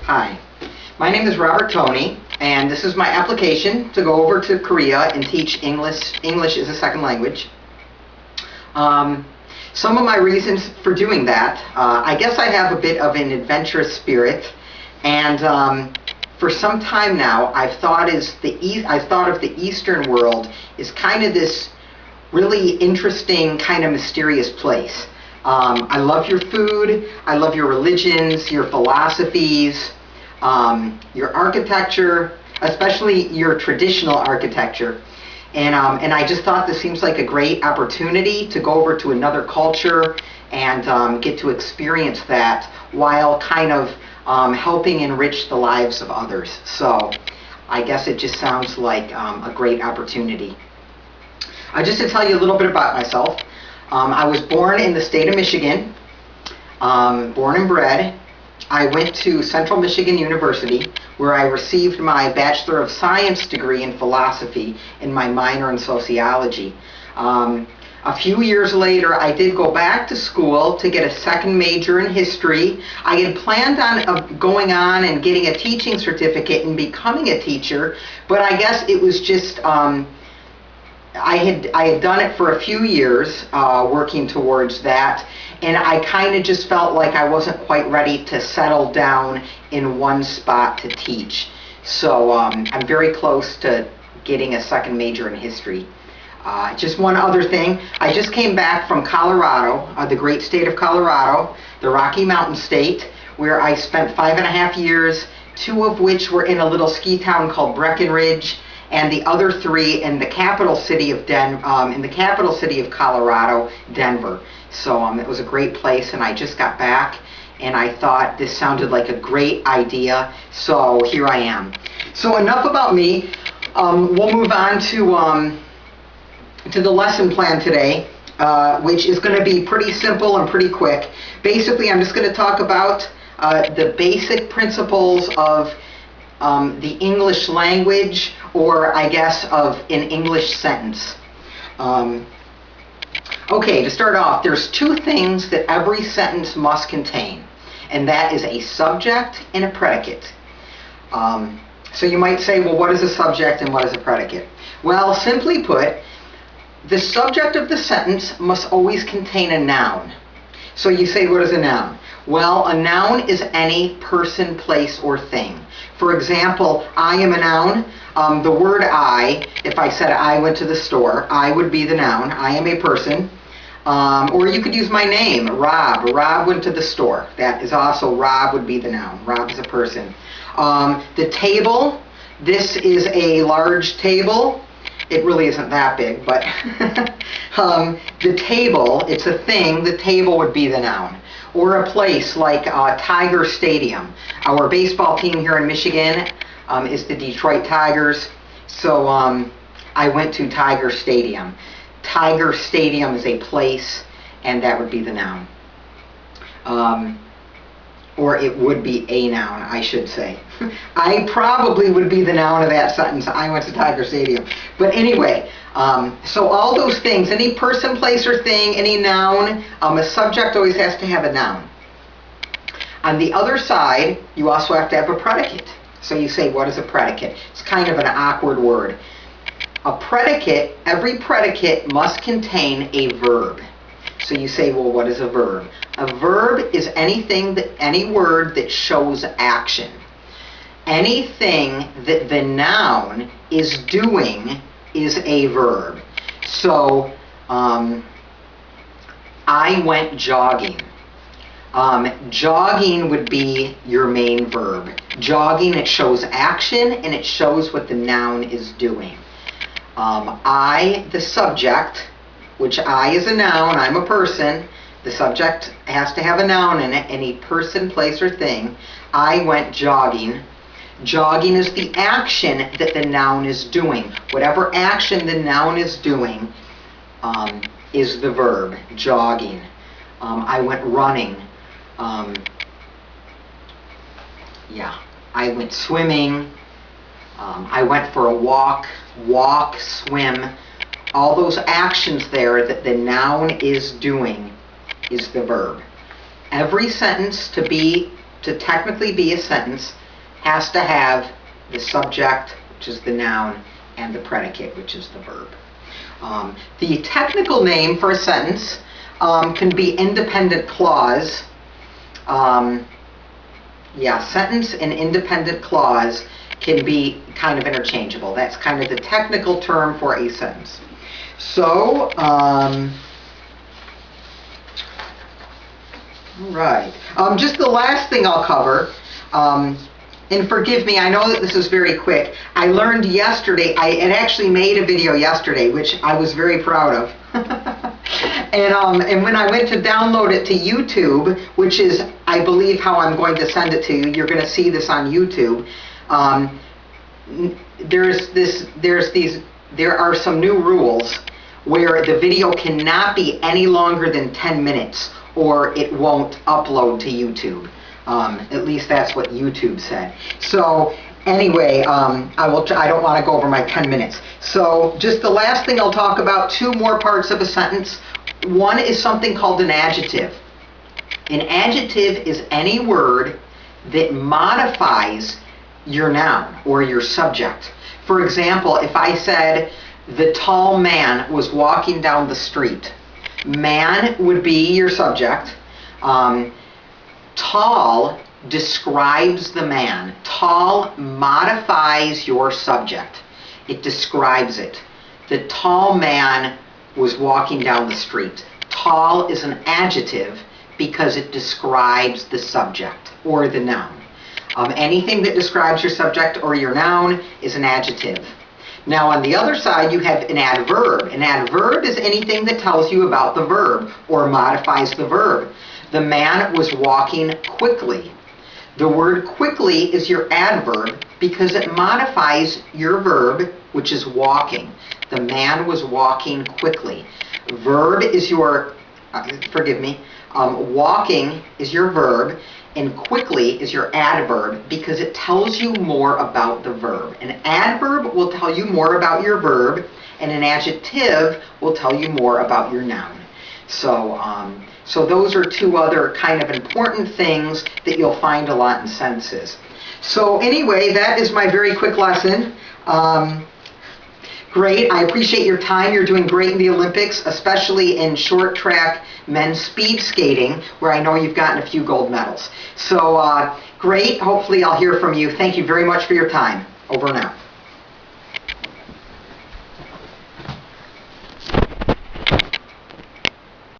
Hi, my name is Robert Tony, and this is my application to go over to Korea and teach English as a second language. Some of my reasons for doing that, I guess I have a bit of an adventurous spirit, and for some time now I've thought of the Eastern world as kind of this really interesting, kind of mysterious place. I love your food, I love your religions, your philosophies, your architecture, especially your traditional architecture. And I just thought this seems like a great opportunity to go over to another culture and get to experience that while kind of helping enrich the lives of others. So I guess it just sounds like a great opportunity. Just to tell you a little bit about myself, I was born in the state of Michigan, born and bred. I went to Central Michigan University, where I received my Bachelor of Science degree in philosophy and my minor in sociology. A few years later, I did go back to school to get a second major in history. I had planned on going on and getting a teaching certificate and becoming a teacher, but I guess it was just I had done it for a few years, working towards that, and I kind of just felt like I wasn't quite ready to settle down in one spot to teach. So I'm very close to getting a second major in history. Just one other thing, I just came back from Colorado, the great state of Colorado, the Rocky Mountain state, where I spent 5.5 years, 2 of which were in a little ski town called Breckenridge, and the other 3 in the capital city of Colorado, Denver. So it was a great place, and I just got back, and I thought this sounded like a great idea, so here I am. So enough about me. We'll move on to the lesson plan today, which is going to be pretty simple and pretty quick. Basically, I'm just going to talk about the basic principles of the English language, or I guess of an English sentence. Okay, to start off, there's 2 things that every sentence must contain, and that is a subject and a predicate. So you might say, well, what is a subject and what is a predicate? Well, simply put, the subject of the sentence must always contain a noun. So you say, what is a noun? Well, a noun is any person, place, or thing. For example, I am a noun. The word I, if I said I went to the store, I would be the noun. I am a person. Or you could use my name, Rob. Rob went to the store. That is also, Rob would be the noun. Rob is a person. The table, this is a large table. It really isn't that big, but the table, it's a thing. The table would be the noun. Or a place like Tiger Stadium. Our baseball team here in Michigan is the Detroit Tigers, so I went to Tiger Stadium. Tiger Stadium is a place, and that would be the noun. Or it would be a noun, I should say. I probably would be the noun of that sentence. I went to Tiger Stadium. But anyway, so all those things, any person, place, or thing, any noun, a subject always has to have a noun. On the other side, you also have to have a predicate. So you say, what is a predicate? It's kind of an awkward word. A predicate, every predicate must contain a verb. So you say, well, what is a verb? A verb is any word that shows action. Anything that the noun is doing is a verb. So, I went jogging. Jogging would be your main verb. Jogging, it shows action and it shows what the noun is doing. I, the subject, which I is a noun, I'm a person. The subject has to have a noun in it, any person, place, or thing. I went jogging. Jogging is the action that the noun is doing. Whatever action the noun is doing is the verb, jogging. I went running. I went swimming. I went for a walk, swim. All those actions there that the noun is doing is the verb. Every sentence to technically be a sentence has to have the subject, which is the noun, and the predicate, which is the verb. The technical name for a sentence can be independent clause. Sentence and independent clause can be kind of interchangeable. That's kind of the technical term for a sentence. So, all right. Just the last thing I'll cover, and forgive me, I know that this is very quick. I learned yesterday, I had actually made a video yesterday, which I was very proud of. And when I went to download it to YouTube, which is, I believe, how I'm going to send it to you, you're going to see this on YouTube. There are some new rules where the video cannot be any longer than 10 minutes, or it won't upload to YouTube. At least that's what YouTube said. So anyway, I don't want to go over my 10 minutes. So just the last thing I'll talk about, two more parts of a sentence. One is something called an adjective. An adjective is any word that modifies your noun or your subject. For example, if I said, the tall man was walking down the street, man would be your subject. Tall describes the man. Tall modifies your subject. It describes it. The tall man was walking down the street. Tall is an adjective because it describes the subject or the noun. Anything that describes your subject or your noun is an adjective. Now on the other side you have an adverb. An adverb is anything that tells you about the verb or modifies the verb. The man was walking quickly. The word quickly is your adverb because it modifies your verb, which is walking. The man was walking quickly. Verb is your, walking is your verb, and quickly is your adverb because it tells you more about the verb. An adverb will tell you more about your verb, and an adjective will tell you more about your noun. So those are two other kind of important things that you'll find a lot in sentences. So anyway, that is my very quick lesson. Great. I appreciate your time. You're doing great in the Olympics, especially in short track men's speed skating, where I know you've gotten a few gold medals. So great. Hopefully I'll hear from you. Thank you very much for your time. Over and out.